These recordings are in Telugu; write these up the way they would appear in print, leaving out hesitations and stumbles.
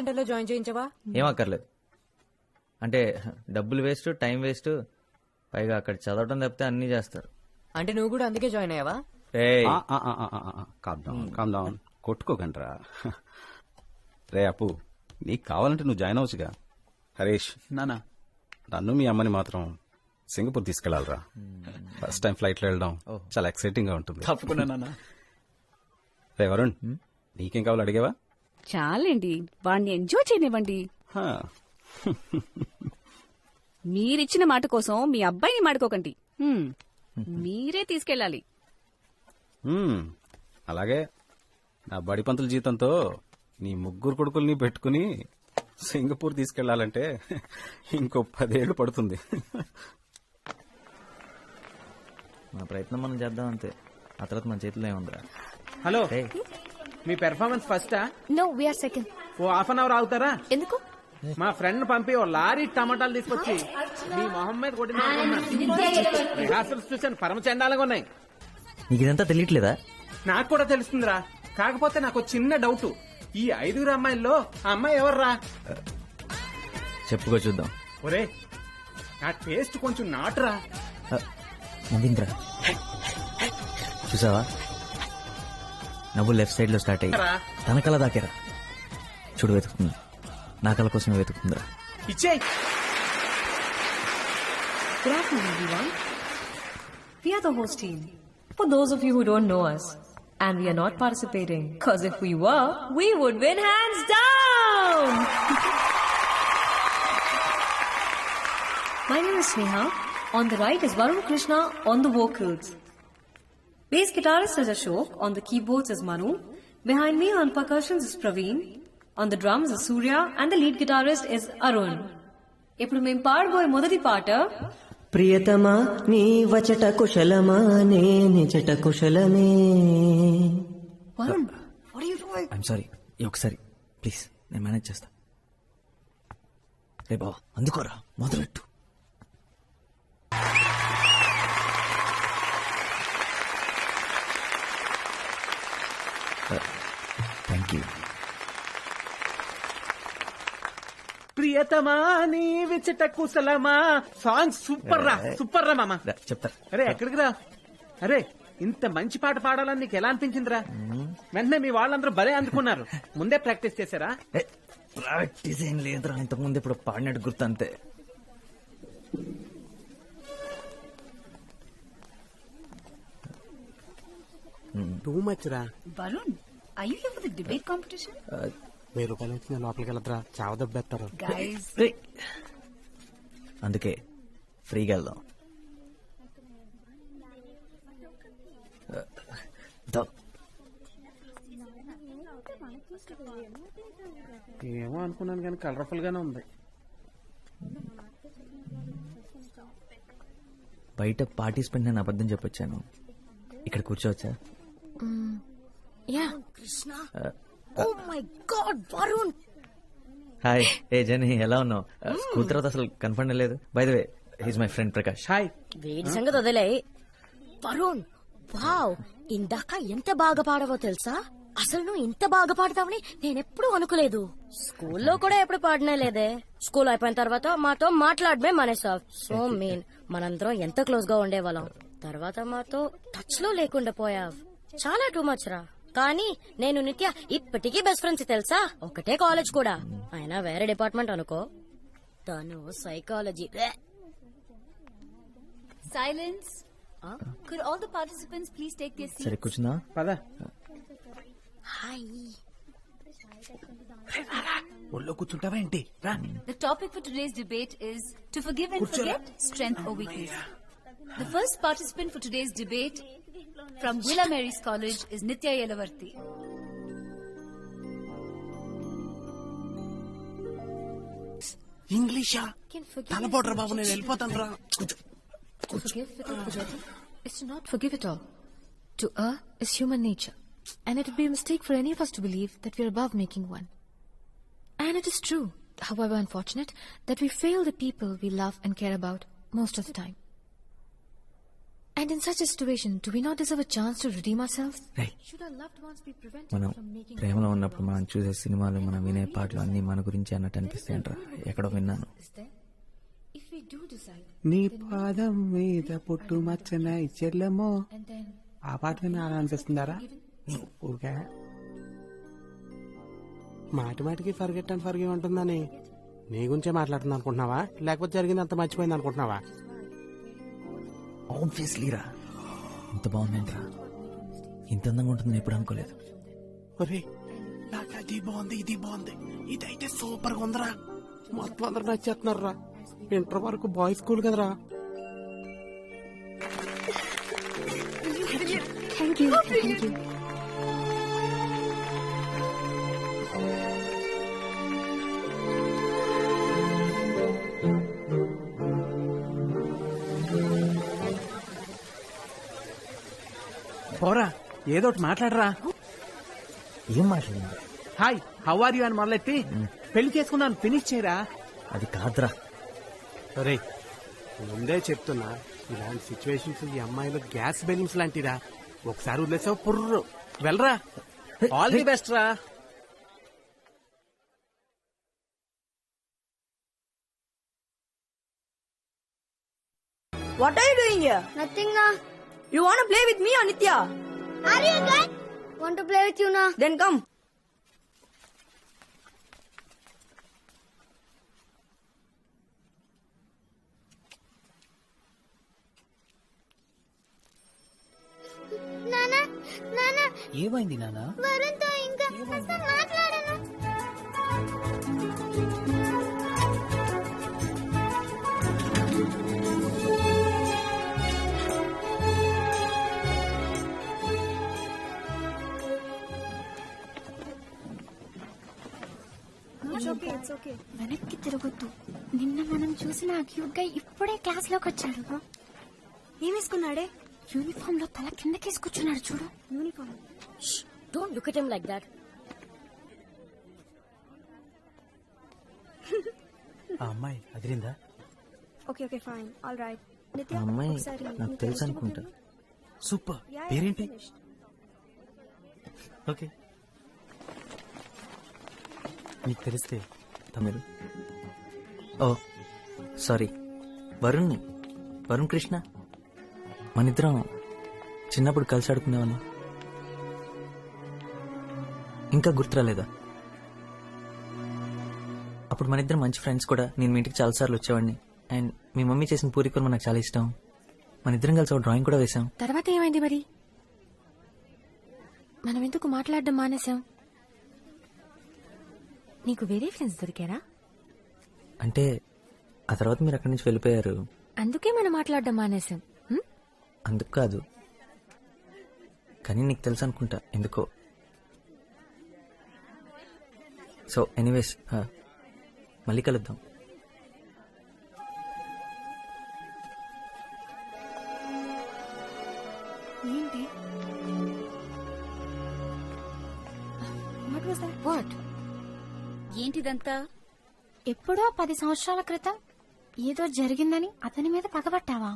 సెంటర్ లో జాయిన్ చేయించవా? ఏం అక్కర్లేదు. అంటే డబ్బులు వేస్ట్, టైం వేస్ట్, పైగా అక్కడ చదవటం తప్పితే అన్నీ చేస్తారు. అంటే నువ్వు కూడా అందుకే జాయిన్ అయ్యావా? ఏయ్, కామ్ డౌన్ కొట్టుకోకండ్రా. రే అప్పు, నీకు కావాలంటే నువ్వు జాయిన్ అవ్వచ్చుగా. హరీష్ నానా, నన్ను మీ అమ్మని మాత్రం సింగపూర్ తీసుకెళ్లాలరా. ఫస్ట్ టైం ఫ్లైట్ లో వెళ్ళడం చాలా ఎక్సైటింగ్ గా ఉంటుంది. తప్పకుండా నానా. రే వరుణ్, నీకేం కావాలో అడిగావా? చాలండి, వాణ్ణి ఎంజాయ్ చేయనివ్వండి. హా. మీరిచ్చిన మాట కోసం మీ అబ్బాయిని మాడుకోకండి. మీరే తీసుకెళ్ళాలి. అలాగే నా బడి పంతుల జీతంతో నీ ముగ్గురు కొడుకుల్ని పెట్టుకుని సింగపూర్ తీసుకెళ్లాలంటే ఇంకో 10 ఏళ్లు పడుతుంది. మన ప్రయత్నం మనం చేద్దాం అంతే. ఆ తర్వాత మన చేతిలో ఏముందిరా. హలో, ఏయ్, మీ పెర్ఫార్మెన్స్ ఫస్టా? No we're second. Oh half an hour ఆగుతారా? ఎందుకు? మా ఫ్రెండ్ పంపి ఓ లారీ టమాటాలు తీసుకొచ్చి మీ మొహం మీద కొట్టిన రిహార్సల్స్ చూసాను, పరమ చండాలంగా ఉన్నాయి. నీకు ఇదంతా తెలియట్లేదా? నాకు కూడా తెలుస్తుందిరా, కాకపోతే నాకు చిన్న డౌట్. ఈ 5 అమ్మాయిల్లో ఆ అమ్మాయి ఎవర్రా? చెప్పుకో చూద్దాం. ఒరే, నా టేస్ట్ కొంచెం నాటురా. నవ్వింద్రా, చూసావా? నవ్వు లెఫ్ట్ సైడ్ లో స్టార్ట్ అయ్యి తన కళ దాకేరా. చూడు, వెతుకుతుంది. నా కళ కోసం వెతుకుతుందిరా. ఇచ్చేయ్. Good afternoon, everyone. We are the host team. For those of you who don't know us, and we are not participating, because if we were, we would win hands down! My name is Sneha. On the right is Varun Krishna on the vocals. Bass guitarist is Ashok. On the keyboards is Manu. Behind me on percussions is Praveen. On the drums is Surya. And the lead guitarist is Arun. ఇప్పుడు మేము పాడబోయే మొదటి పాట, ప్రియతమా నీ వచట కుశలమా నే నిజట కుశలమే. Varun, what are you doing? I'm sorry, ఒకసారి ప్లీజ్, నేను మేనేజ్ చేస్తా. రే బావా, అందుకోరా, మొదలెట్టు. Thank you. ప్రియతమా నీ విచట కుశలమా సాంగ్ సూపర్ రా, సూపర్ రా మామ. చెప్తారా? అరే ఎక్కడికి రా? అరే, ఇంత మంచి పాట పాడాలని నీకు ఎలా అనిపించిందిరా? వెంటనే మీ వాళ్ళందరూ భలే అందుకున్నారు. ముందే ప్రాక్టీస్ చేశారా? ప్రాక్టీస్ ఏం లేదురా, ఇంతకుముందు ఇప్పుడు పాడినట్టు గుర్తు అంతే. టూ మచ్ రా. Varun, are you here for the debate competition? 1000 రూపాయలు వచ్చిన లోపలికి వెళ్ళదురా, చావ దెబ్బేస్తారు. Guys, అందుకే ఫ్రీగా వెళ్దాం. ఏమో అనుకున్నాను కానీ కలర్ఫుల్ గానే ఉంది. బయట పార్టిసిపెంట్ నేను అబద్ధం చెప్పొచ్చాను. ఇక్కడ కూర్చోవచ్చా? Yeah. Oh my god Varun. Hi. ఏ జని, ఎలా ఉన్నావు? స్కూల్ తర్వాత అసలు కన్ఫర్మ్ లేదు. By the way, he's my friend Prakash. Hi. వేడి సంగతి వదిలే. వరుణ్, వావ్, ఇందాక ఎంత బాగా పాడవో తెలుసా? అసలు నువ్వు ఇంత బాగా పాడతావని నేనెప్పుడు అనుకోలేదు. స్కూల్లో కూడా ఎప్పుడు పాడనే లేదే. స్కూల్ అయిపోయిన తర్వాత మాతో మాట్లాడమే మానేసావ్. సో మీన్, మనందరం ఎంత క్లోజ్ గా ఉండేవాళ్ళం. తర్వాత మాతో టచ్ లో లేకుండా పోయావ్. చాలా టూ మచ్ రా. కానీ నేను నిత్య ఇప్పటికీ బెస్ట్ ఫ్రెండ్స్ తెలుసా. ఒకటే కాలేజ్ కూడా, అయినా వేరే డిపార్ట్మెంట్ అనుకో. తను psychology. silence. Could all the participants please take their seats? సరే కూర్చుందా? పద. హాయ్. ఒళ్ళో కూర్చుంటావా ఏంటి? రా. The topic for today's debate is to forgive and forget, strength or weakness. The first participant for today's debate from Villa Mary's College is Nitya Yelavarthi. ఇంగ్లీషా? తలపోట్రా బాబు, నేను వెళ్ళిపోతాను రా. To forgive without forgetting is to not forgive at all. To err is human nature, and it would be a mistake for any of us to believe that we are above making one. And it is true, however unfortunate, that we fail the people we love and care about most of the time. And in such a situation, do we not deserve a chance to redeem ourselves? రేయ్, Should our loved ones be prevented మనం from making ప్రేమలో ఉన్నప్పుడు మనం చూసే సినిమాలు మనం వినే పాటలు అన్ని మన గురించి అన్నట్టు అనిపిస్తాయంట్రా. ఎక్కడో విన్నాను. is there? If we do decide, నీ పాదం మీద పుట్టు మచ్చన చెల్లెమో and then ఆ పాట విని అలా అనిపిస్తుందారా? ఊరికే మాటి మాటికి ఫర్గెట్ అండ్ ఫర్గివ్ ఉంటుందని నీ గురించే మాట్లాడుతున్నా అనుకుంటున్నావా, లేకపోతే జరిగింది అంత మర్చిపోయింది అనుకుంటున్నావా? ఆబ్వియస్లీ రా. ఇంత బాగుందంట్రా. ఇంత అందంగా ఉంటుందని ఎప్పుడు అనుకోలేదు. ఒరే నాకు అది బాగుంది ఇది బాగుంది ఇదైతే సూపర్ గా ఉందిరా. మొత్తం అందరు నచ్చేస్తున్నారు రా. ఇంటర్ వరకు బాయ్స్ స్కూల్ కదరా. పోరా ఏదో ఒకటి మాట్లాడరా. ఏం మాట్లాడింది? హాయ్ హౌ ఆర్ యూ అని మొదలెట్టి పెళ్లి చేసుకున్నాను ఫినిష్ చేయరా. అది కాదురా. అరే ముందే చెప్తున్నా, ఇలాంటి సిచ్యువేషన్స్ ఈ అమ్మాయిలు గ్యాస్ బెలూన్స్ లాంటిరా. ఒకసారి వదిలేసావు పుర్రు. వెళ్ళరా. ఆల్ ది బెస్ట్ రా. What are you doing here? Nothing, You want to play with me or Nitya? Are you good? Want to play with you, na? Then come. Nana, Nana, ఏమైంది నానా? వరుణ్తో ఇంకా అసలు మాట్లాడను. వెనక్కి తిరగొద్దు. నిన్న మనం చూసిన ఆ క్యూట్ గా ఇప్పుడే క్లాస్ లోకి వచ్చాడు. ఏం వేసుకున్నాడే? యూనిఫామ్ లో తల కిందకేసుకొచ్చున్నాడు చూడు. Uniform. Don't look at him like that. ఆ అమ్మాయి అదిరిందా? Okay, fine. All right. Nitya, ఆ అమ్మాయి ఒకసారి నాకు నీ తెలుసు taste అనుకుంటా. చెప్పు. సూపర్. Yeah, పేరేంటి? finished. ఓకే. నీకు తెలిస్తే తమిళ్. ఓ సారీ. వరుణ్ కృష్ణ. మనిద్దరం చిన్నప్పుడు కలిసి ఆడుకునేవాళ్ళం. ఇంకా గుర్తురాలేదా? అప్పుడు మనిద్దరం మంచి ఫ్రెండ్స్ కూడా. నేను మీ ఇంటికి చాలాసార్లు వచ్చేవాడిని. అండ్ మీ మమ్మీ చేసిన పూరి కూర నాకు చాలా ఇష్టం. మనిద్దరం కలిసి ఒక డ్రాయింగ్ కూడా వేశాం. తర్వాత ఏమైంది మరి? మనం ఎందుకు మాట్లాడడం మానేశాం? నీకు వేరే ఫ్రెండ్స్ దొరికారా? అంటే ఆ తర్వాత మీరు అక్కడి నుంచి వెళ్ళిపోయారు. అందుకే మనం మాట్లాడడం మానేశాం. అందుకు కాదు, కానీ నీకు తెలుసు అనుకుంటా ఎందుకో. సో ఎనీవేస్ మళ్ళీ కలుద్దాం. ఏంటి? వాట్? ఏంటిదంతా? ఎప్పుడో 10 సంవత్సరాల క్రితం ఏదో జరిగిందని అతని మీద పగబట్టావా?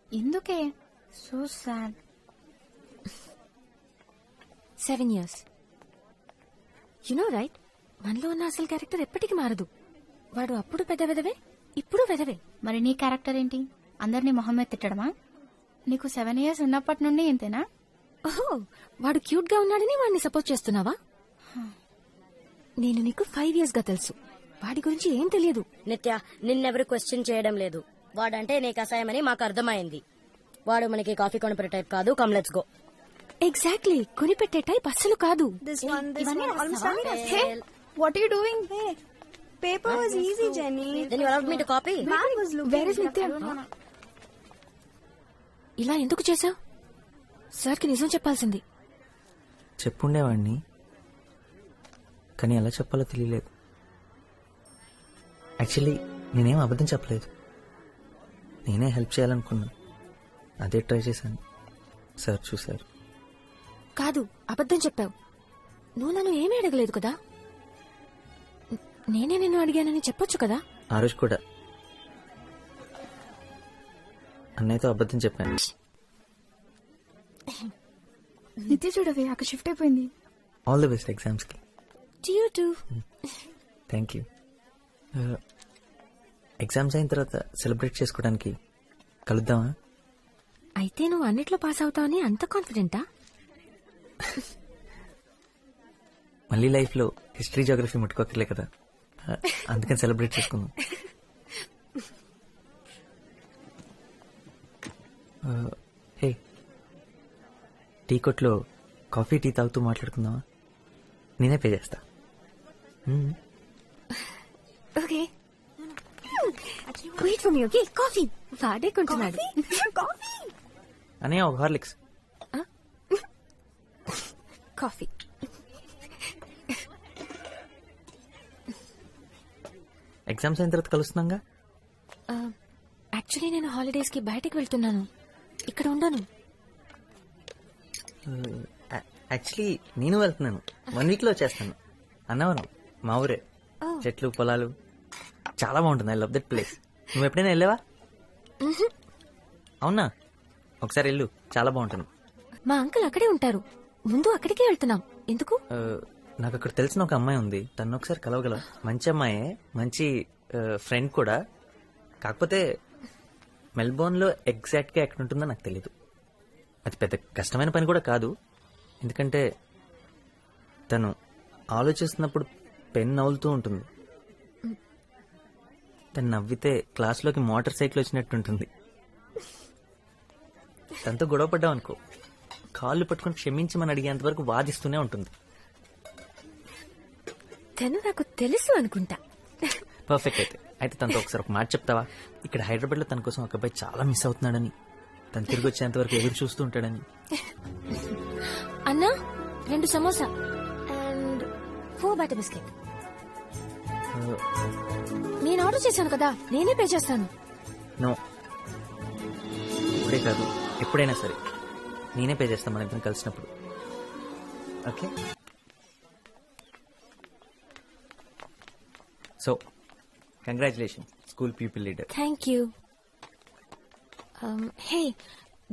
ఎందుకే? So sad. 7 years. You know right, మనలో ఉన్న అసలు క్యారెక్టర్ ఎప్పటికీ మారదు. వాడు అప్పుడు పెద్ద వెదవే, ఇప్పుడు వెదవే. మరి నీ క్యారెక్టర్ ఏంటి? అందరినీ మొహం మీద తిట్టడమా? నీకు 7 years ఉన్నప్పటి నుండి ఇంతేనా? ఓహో, వాడు క్యూట్ గా ఉన్నాడని వాడిని సపోర్ట్ చేస్తున్నావా? నేను నీకు 5 years గా తెలుసు. వాడి గురించి ఏం తెలియదు. నిత్య, నిన్నెవరు క్వశ్చన్ చేయడం లేదు. వాడంటే నీకు అసహ్యమని మాకు అర్థమైంది. వాడు మనకి కాఫీ కొనిపెట్టే టైప్ కాదు. Come let's go. ఎగ్జాక్ట్లీ, కొనిపెట్టే టైప్ అస్సలు కాదు. What are you doing? Paper was easy, Jenny. Then you allowed me to copy? Man was looking. Where is Nitya? ఇలా ఎందుకు చేశావు? సార్కి నిజం చెప్పాల్సింది. చెప్పుండేవాడిని, కానీ ఎలా చెప్పాలో తెలియలేదు. యాక్చువల్లీ నేనేం అబద్ధం చెప్పలేదు. నేనే హెల్ప్ చేయాలనుకున్నాను. అదే ట్రై చేశాను. సార్ చూశారు. కాదు, అబద్ధం చెప్పావు. నువ్వు నన్ను ఏమీ అడగలేదు కదా. నేనే నిన్ను అడిగానని చెప్పొచ్చు కదా. ఆ రోజు కూడా అన్నయ్యతో అబద్ధం చెప్పాను. నిత్య చూడవే అక్కడ షిఫ్ట్ అయిపోయింది. ఆల్ ది బెస్ట్ ఎగ్జామ్స్కి. You two. Thank you. Exams అయిన తర్వాత సెలబ్రేట్ చేసుకోవడానికి కలుద్దామా? అయితే నువ్వు అన్నిట్లో పాస్ అవుతావని అంత కాన్ఫిడెంటా? మళ్ళీ లైఫ్లో హిస్టరీ జోగ్రఫీ ముట్టుకోకర్లే కదా, అందుకని సెలబ్రేట్ చేసుకుందాం. హే, టీ కొట్లో కాఫీ టీ తాగుతూ మాట్లాడుకుందామా? నేనే పే చేస్తా. Okay, wait for me. Okay, coffee వాడే కొంటున్నాడు. అనే ఒక హార్లిక్స్. కాఫీ. ఎగ్జామ్స్ అయిన తర్వాత కలుస్తున్నాగా. యాక్చువల్లీ నేను హాలిడేస్ కి బయటకు వెళ్తున్నాను, ఇక్కడ ఉండను. యాక్చువల్లీ నేను వెళ్తున్నాను, 1 వీక్ లో వచ్చేస్తాను. అన్నవరం మా ఊరే, చెట్లు పొలాలు చాలా బాగుంటుంది. I love that place. నువ్వు ఎప్పుడైనా వెళ్ళావా? అవునా, ఒకసారి వెళ్ళు, చాలా బాగుంటుంది. మా అంకుల్ అక్కడే ఉంటారు, ముందు అక్కడికే వెళ్తున్నాం. ఎందుకు? నాకు అక్కడ తెలిసిన ఒక అమ్మాయి ఉంది, తను ఒకసారి కలవగలవు. మంచి అమ్మాయే, మంచి ఫ్రెండ్ కూడా. కాకపోతే మెల్బోర్న్ లో ఎగ్జాక్ట్ గా ఎక్కడ ఉంటుందో నాకు తెలీదు. అది పెద్ద కష్టమైన పని కూడా కాదు, ఎందుకంటే తను ఆలోచిస్తున్నప్పుడు పెన్ నవ్వులుతూ ఉంటుంది. తను నవ్వితే క్లాస్లోకి మోటార్ సైకిల్ వచ్చినట్టుంటుంది. తనతో గొడవ పడ్డాం అనుకో, కాళ్ళు పట్టుకుని క్షమించమని అడిగేంత వరకు వాదిస్తూనే ఉంటుంది. తను నాకు తెలుసు అనుకుంటా. పర్ఫెక్ట్. అయితే తనతో ఒకసారి ఒక మాట చెప్తావా? ఇక్కడ హైదరాబాద్ లో తన కోసం ఒక అబ్బాయి చాలా మిస్ అవుతున్నాడని, తను తిరిగి వచ్చేంత వరకు ఎదురు చూస్తూ ఉంటాడని. అన్నా, 2 సమోసా అండ్ 4 బటర్ బిస్కెట్. నేను ఆర్డర్ చేశాను కదా, నేనే పే చేస్తాను. నో, ఇప్పుడే కాదు, ఎప్పుడైనా సరే నేనే పే చేస్తాను మన ఇద్దరం కలిసినప్పుడు. Okay? So congratulation, school people leader. Thank you. Hey,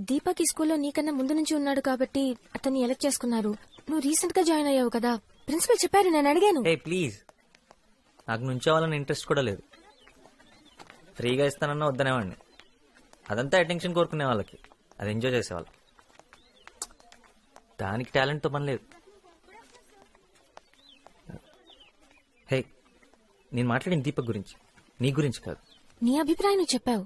Deepak ఈ స్కూల్లో నీకన్నా ముందు నుంచి ఉన్నాడు కాబట్టి అతన్ని ఎలక్ట్ చేసుకున్నారు. నువ్వు రీసెంట్ గా జాయిన్ అయ్యావు కదా, ప్రిన్సిపల్ చెప్పారు, నేను అడిగాను. హే ప్లీజ్, నాకు నుంచోవాలని ఇంట్రెస్ట్ కూడా లేదు. ఫ్రీగా ఇస్తానన్నా వద్దనేవాడిని. అదంతా అటెన్షన్ కోరుకునే వాళ్ళకి, అది ఎంజాయ్ చేసేవాళ్ళకి. దానికి టాలెంట్తో పని లేదు. హే, నేను మాట్లాడిన దీపక్ గురించి, నీ గురించి కాదు. నీ అభిప్రాయం నువ్వు చెప్పావు,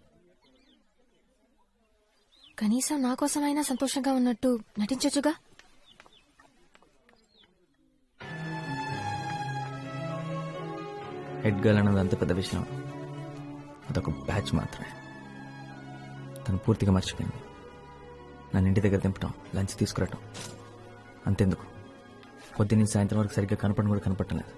కనీసం నా కోసమైనా సంతోషంగా ఉన్నట్టు నటించొచ్చుగా. హెడ్ గర్ల్ అన్నది అంత పెద్ద విషయం, అదొక బ్యాచ్ మాత్రమే. తను పూర్తిగా మర్చిపోయింది. నన్ను ఇంటి దగ్గర దింపడం, లంచ్ తీసుకురావటం. అంతెందుకు, పొద్దున్నీ సాయంత్రం వరకు సరిగ్గా కనపడడం కూడా కనపడటం లేదు.